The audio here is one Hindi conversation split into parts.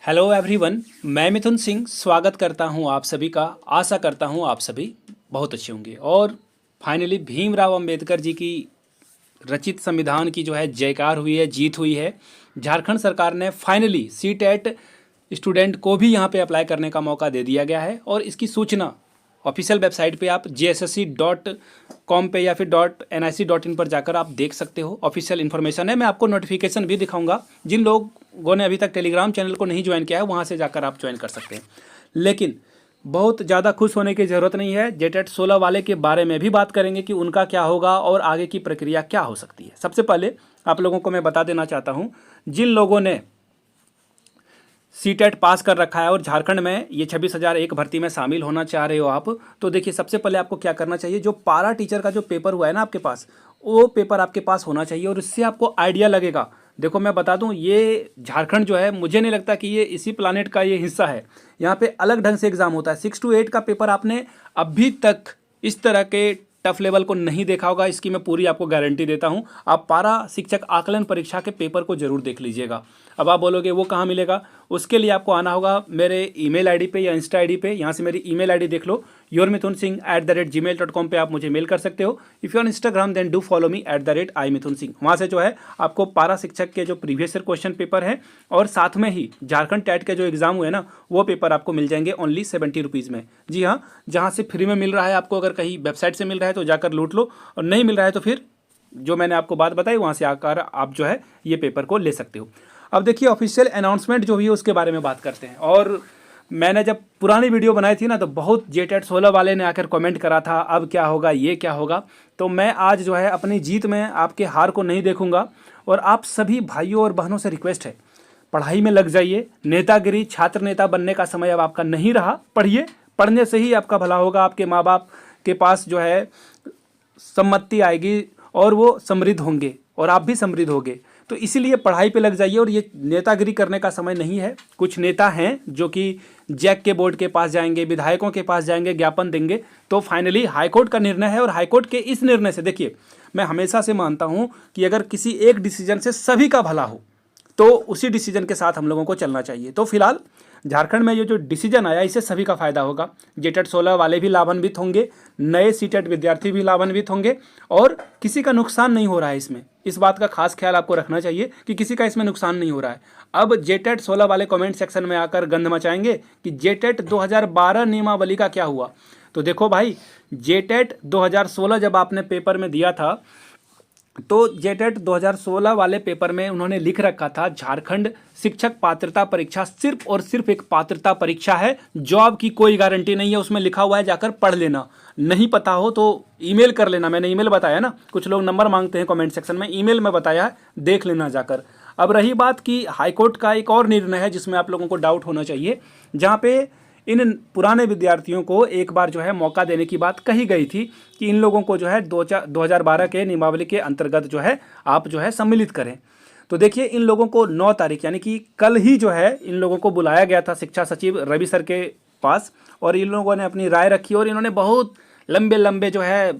हेलो एवरीवन, मैं मिथुन सिंह स्वागत करता हूं आप सभी का। आशा करता हूं आप सभी बहुत अच्छे होंगे। और फाइनली भीमराव अंबेडकर जी की रचित संविधान की जो है जयकार हुई है, जीत हुई है। झारखंड सरकार ने फाइनली सीटेट स्टूडेंट को भी यहां पे अप्लाई करने का मौका दे दिया गया है और इसकी सूचना ऑफिशियल वेबसाइट पे आप jssc.com पे या फिर .nic.in पर जाकर आप देख सकते हो। ऑफिशियल इन्फॉर्मेशन है। मैं आपको नोटिफिकेशन भी दिखाऊंगा। जिन लोगों ने अभी तक टेलीग्राम चैनल को नहीं ज्वाइन किया है वहाँ से जाकर आप ज्वाइन कर सकते हैं। लेकिन बहुत ज़्यादा खुश होने की ज़रूरत नहीं है। जेटेट 16 वाले के बारे में भी बात करेंगे कि उनका क्या होगा और आगे की प्रक्रिया क्या हो सकती है। सबसे पहले आप लोगों को मैं बता देना चाहता हूँ, जिन लोगों ने सीटेट पास कर रखा है और झारखंड में ये 26,001 भर्ती में शामिल होना चाह रहे हो आप, तो देखिए सबसे पहले आपको क्या करना चाहिए। जो पारा टीचर का जो पेपर हुआ है ना आपके पास, वो पेपर आपके पास होना चाहिए और इससे आपको आइडिया लगेगा। देखो मैं बता दूं, ये झारखंड जो है, मुझे नहीं लगता कि ये इसी प्लानेट का ये हिस्सा है। यहाँ पे अलग ढंग से एग्जाम होता है। 6 to 8 का पेपर आपने अभी तक इस तरह के टफ लेवल को नहीं देखा होगा, इसकी मैं पूरी आपको गारंटी देता हूं। आप पारा शिक्षक आकलन परीक्षा के पेपर को जरूर देख लीजिएगा। अब आप बोलोगे वो कहाँ मिलेगा, उसके लिए आपको आना होगा मेरे ईमेल आईडी पे या इंस्टा आईडी पे। यहाँ से मेरी ईमेल आईडी देख लो, yourmithunsingh@gmail.com पे आप मुझे मेल कर सकते हो। If you on Instagram then do follow me @imithunsingh। वहाँ से जो है आपको पारा शिक्षक के जो प्रीवियस ईयर क्वेश्चन पेपर है और साथ में ही झारखंड टैट के जो एग्जाम हुए ना, वो पेपर आपको मिल जाएंगे ओनली 70 रुपीज़ में। जी हाँ, जहाँ से फ्री में मिल रहा है आपको, अगर कहीं वेबसाइट से मिल रहा है तो जाकर लूट लो, और नहीं मिल रहा है तो फिर जो मैंने आपको बात बताई वहाँ से आकर आप जो है ये पेपर को ले सकते हो। अब देखिए ऑफिशियल अनाउंसमेंट जो हुई है उसके बारे में बात करते हैं। और मैंने जब पुरानी वीडियो बनाई थी ना, तो बहुत जेटेट 16 वाले ने आकर कमेंट करा था अब क्या होगा, ये क्या होगा। तो मैं आज जो है अपनी जीत में आपके हार को नहीं देखूंगा और आप सभी भाइयों और बहनों से रिक्वेस्ट है, पढ़ाई में लग जाइए। नेतागिरी, छात्र नेता बनने का समय अब आपका नहीं रहा। पढ़िए, पढ़ने से ही आपका भला होगा। आपके माँ बाप के पास जो है सम्मति आएगी और वो समृद्ध होंगे और आप भी समृद्ध होंगे। तो इसीलिए पढ़ाई पे लग जाइए और ये नेतागिरी करने का समय नहीं है। कुछ नेता हैं जो कि जैक के बोर्ड के पास जाएंगे, विधायकों के पास जाएंगे, ज्ञापन देंगे। तो फाइनली हाईकोर्ट का निर्णय है और हाईकोर्ट के इस निर्णय से, देखिए मैं हमेशा से मानता हूं कि अगर किसी एक डिसीजन से सभी का भला हो तो उसी डिसीजन के साथ हम लोगों को चलना चाहिए। तो फिलहाल झारखंड में ये जो डिसीजन आया, इससे सभी का फायदा होगा। जेटेट 16 वाले भी लाभान्वित होंगे, नए सीटेट विद्यार्थी भी लाभान्वित होंगे और किसी का नुकसान नहीं हो रहा है इसमें। इस बात का खास ख्याल आपको रखना चाहिए कि किसी का इसमें नुकसान नहीं हो रहा है। अब जेटेट 16 वाले कमेंट सेक्शन में आकर गंद मचाएंगे कि जेटेट 2012 नियमावली का क्या हुआ। तो देखो भाई, जेटेट 2016 जब आपने पेपर में दिया था तो जेटेट 2016 वाले पेपर में उन्होंने लिख रखा था, झारखंड शिक्षक पात्रता परीक्षा सिर्फ और सिर्फ एक पात्रता परीक्षा है, जॉब की कोई गारंटी नहीं है। उसमें लिखा हुआ है, जाकर पढ़ लेना। नहीं पता हो तो ईमेल कर लेना। मैंने ईमेल बताया ना, कुछ लोग नंबर मांगते हैं कमेंट सेक्शन में, ईमेल में बताया है, देख लेना जाकर। अब रही बात कि हाईकोर्ट का एक और निर्णय है जिसमें आप लोगों को डाउट होना चाहिए, जहाँ पे इन पुराने विद्यार्थियों को एक बार जो है मौका देने की बात कही गई थी कि इन लोगों को जो है 2012 के नियमावली के अंतर्गत जो है आप जो है सम्मिलित करें। तो देखिए इन लोगों को 9 तारीख यानी कि कल ही जो है इन लोगों को बुलाया गया था शिक्षा सचिव रवि सर के पास, और इन लोगों ने अपनी राय रखी और इन्होंने बहुत लंबे लंबे जो है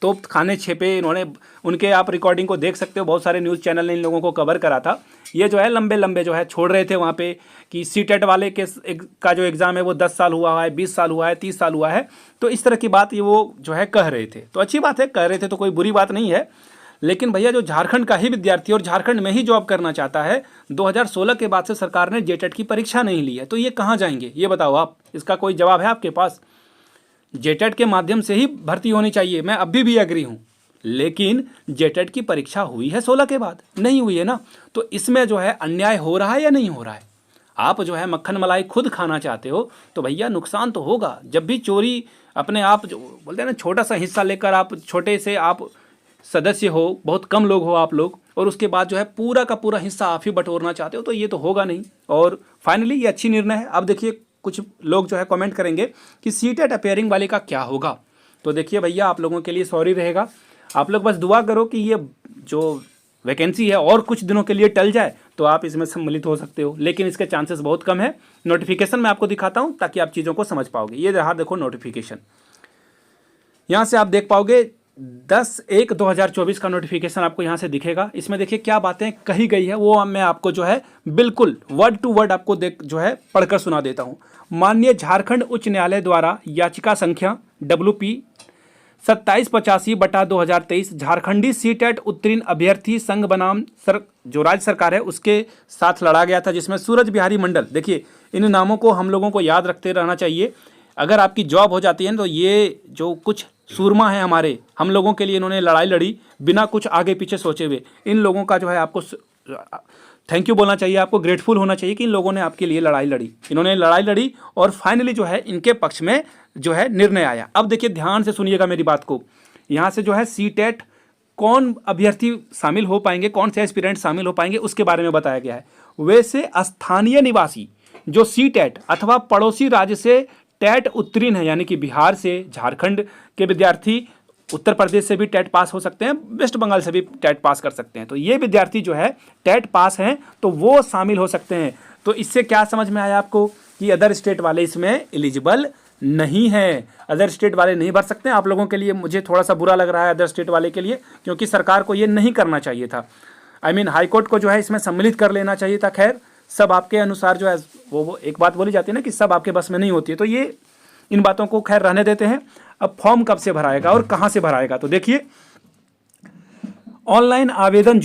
तोप खाने छेपे इन्होंने। उनके आप रिकॉर्डिंग को देख सकते हो, बहुत सारे न्यूज़ चैनल ने इन लोगों को कवर करा था। ये जो है लंबे लंबे जो है छोड़ रहे थे वहाँ पे कि सीटेट वाले का जो एग्ज़ाम है वो 10 साल हुआ है, 20 साल हुआ है, 30 साल हुआ है। तो इस तरह की बात ये वो जो है कह रहे थे। तो अच्छी बात है, कह रहे थे तो कोई बुरी बात नहीं है। लेकिन भैया जो झारखंड का ही विद्यार्थी और झारखंड में ही जॉब करना चाहता है, 2016 के बाद से सरकार ने जेटेट की परीक्षा नहीं ली है, तो ये कहाँ जाएंगे ये बताओ आप। इसका कोई जवाब है आपके पास? जेटेट के माध्यम से ही भर्ती होनी चाहिए, मैं अभी भी एग्री हूँ। लेकिन जेटेट की परीक्षा हुई है 16 के बाद, नहीं हुई है ना। तो इसमें जो है अन्याय हो रहा है या नहीं हो रहा है? आप जो है मक्खन मलाई खुद खाना चाहते हो तो भैया नुकसान तो होगा। जब भी चोरी अपने आप जो बोलते हैं ना, छोटा सा हिस्सा लेकर आप छोटे से आप सदस्य हो, बहुत कम लोग हो आप लोग, और उसके बाद जो है पूरा का पूरा हिस्सा आप ही बटोरना चाहते हो, तो ये तो होगा नहीं। और फाइनली ये अच्छी निर्णय है। अब देखिए कुछ लोग जो है कमेंट करेंगे कि सीटेट अपेयरिंग वाले का क्या होगा। तो देखिए भैया, आप लोगों के लिए सॉरी रहेगा। आप लोग बस दुआ करो कि ये जो वैकेंसी है और कुछ दिनों के लिए टल जाए तो आप इसमें सम्मिलित हो सकते हो, लेकिन इसके चांसेस बहुत कम है। नोटिफिकेशन मैं आपको दिखाता हूं ताकि आप चीज़ों को समझ पाओगे। ये रहा देखो नोटिफिकेशन, यहाँ से आप देख पाओगे 10/1/2024 का नोटिफिकेशन आपको यहाँ से दिखेगा। इसमें देखिए क्या बातें कही गई है वो मैं आपको जो है बिल्कुल वर्ड टू वर्ड आपको जो है पढ़कर सुना देता हूँ। माननीय झारखंड उच्च न्यायालय द्वारा याचिका संख्या WP 2785/2023 झारखंडी सीटेट उत्तीर्ण अभ्यर्थी संघ बनाम जो राज्य सरकार है उसके साथ लड़ा गया था, जिसमें सूरज बिहारी मंडल। देखिए इन नामों को हम लोगों को याद रखते रहना चाहिए। अगर आपकी जॉब हो जाती है तो ये जो कुछ सूरमा है हमारे, हम लोगों के लिए इन्होंने लड़ाई लड़ी बिना कुछ आगे पीछे सोचे हुए। इन लोगों का जो है आपको थैंक यू बोलना चाहिए, आपको ग्रेटफुल होना चाहिए कि इन लोगों ने आपके लिए लड़ाई लड़ी। इन्होंने लड़ाई लड़ी और फाइनली जो है इनके पक्ष में जो है निर्णय आया। अब देखिए ध्यान से सुनिएगा मेरी बात को। यहाँ से जो है सीटेट कौन अभ्यर्थी शामिल हो पाएंगे, कौन से एस्पिरेंट शामिल हो पाएंगे उसके बारे में बताया गया है। वैसे स्थानीय निवासी जो सीटेट अथवा पड़ोसी राज्य से टेट उत्तीर्ण है, यानी कि बिहार से, झारखंड के विद्यार्थी, उत्तर प्रदेश से भी टेट पास हो सकते हैं, वेस्ट बंगाल से भी टेट पास कर सकते हैं। तो ये विद्यार्थी जो है टेट पास हैं तो वो शामिल हो सकते हैं। तो इससे क्या समझ में आया आपको कि अदर स्टेट वाले इसमें एलिजिबल नहीं है, अदर स्टेट वाले नहीं भर सकते हैं। आप लोगों के लिए मुझे थोड़ा सा बुरा लग रहा है अदर स्टेट वाले के लिए, क्योंकि सरकार को ये नहीं करना चाहिए था। हाई कोर्ट को जो है इसमें सम्मिलित कर लेना चाहिए था। खैर सब आपके अनुसार जो है वो एक बात बोली जाती है ना कि सब आपके बस में नहीं होती है, तो ये इन बातों को खैर रहने देते हैं। अब फॉर्म कब से भराएगा और कहां से भराएगा, तो देखिए ऑनलाइन आवेदन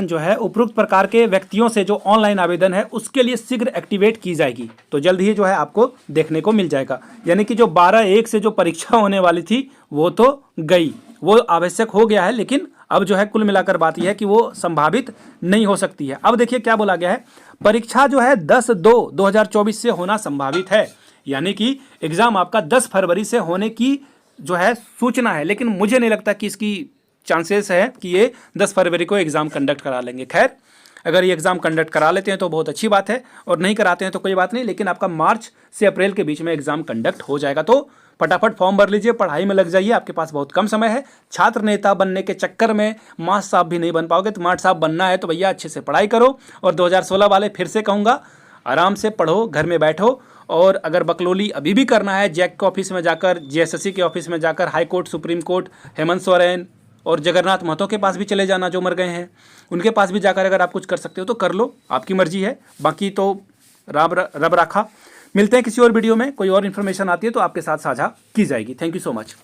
जो है उपरोक्त प्रकार के व्यक्तियों से जो ऑनलाइन आवेदन है उसके लिए शीघ्र एक्टिवेट की जाएगी। तो जल्द ही जो है आपको देखने को मिल जाएगा। यानी कि जो 12/1 से जो परीक्षा होने वाली थी वो तो गई, वो आवश्यक हो गया है, लेकिन अब जो है कुल मिलाकर बात यह है कि वो संभावित नहीं हो सकती है। अब देखिए क्या बोला गया है, परीक्षा जो है 10/2/2024 से होना संभावित है। यानी कि एग्जाम आपका 10 फरवरी से होने की जो है सूचना है, लेकिन मुझे नहीं लगता कि इसकी चांसेस है कि ये 10 फरवरी को एग्जाम कंडक्ट करा लेंगे। खैर अगर ये एग्जाम कंडक्ट करा लेते हैं तो बहुत अच्छी बात है, और नहीं कराते हैं तो कोई बात नहीं, लेकिन आपका मार्च से अप्रैल के बीच में एग्जाम कंडक्ट हो जाएगा। तो फटाफट फॉर्म भर लीजिए, पढ़ाई में लग जाइए, आपके पास बहुत कम समय है। छात्र नेता बनने के चक्कर में मास्टर साहब भी नहीं बन पाओगे, तो मास्टर साहब बनना है तो भैया अच्छे से पढ़ाई करो। और 2016 वाले फिर से कहूँगा आराम से पढ़ो, घर में बैठो। और अगर बकलोली अभी भी करना है, जैक के ऑफिस में जाकर, JSSC के ऑफिस में जाकर, high court, supreme court, Hemant Soren और जगन्नाथ महतो के पास भी चले जाना जो मर गए हैं, उनके पास भी जाकर अगर आप कुछ कर सकते हो तो कर लो, आपकी मर्जी है। बाकी तो रब राखा। मिलते हैं किसी और वीडियो में, कोई और इन्फॉर्मेशन आती है तो आपके साथ साझा की जाएगी। Thank you so much.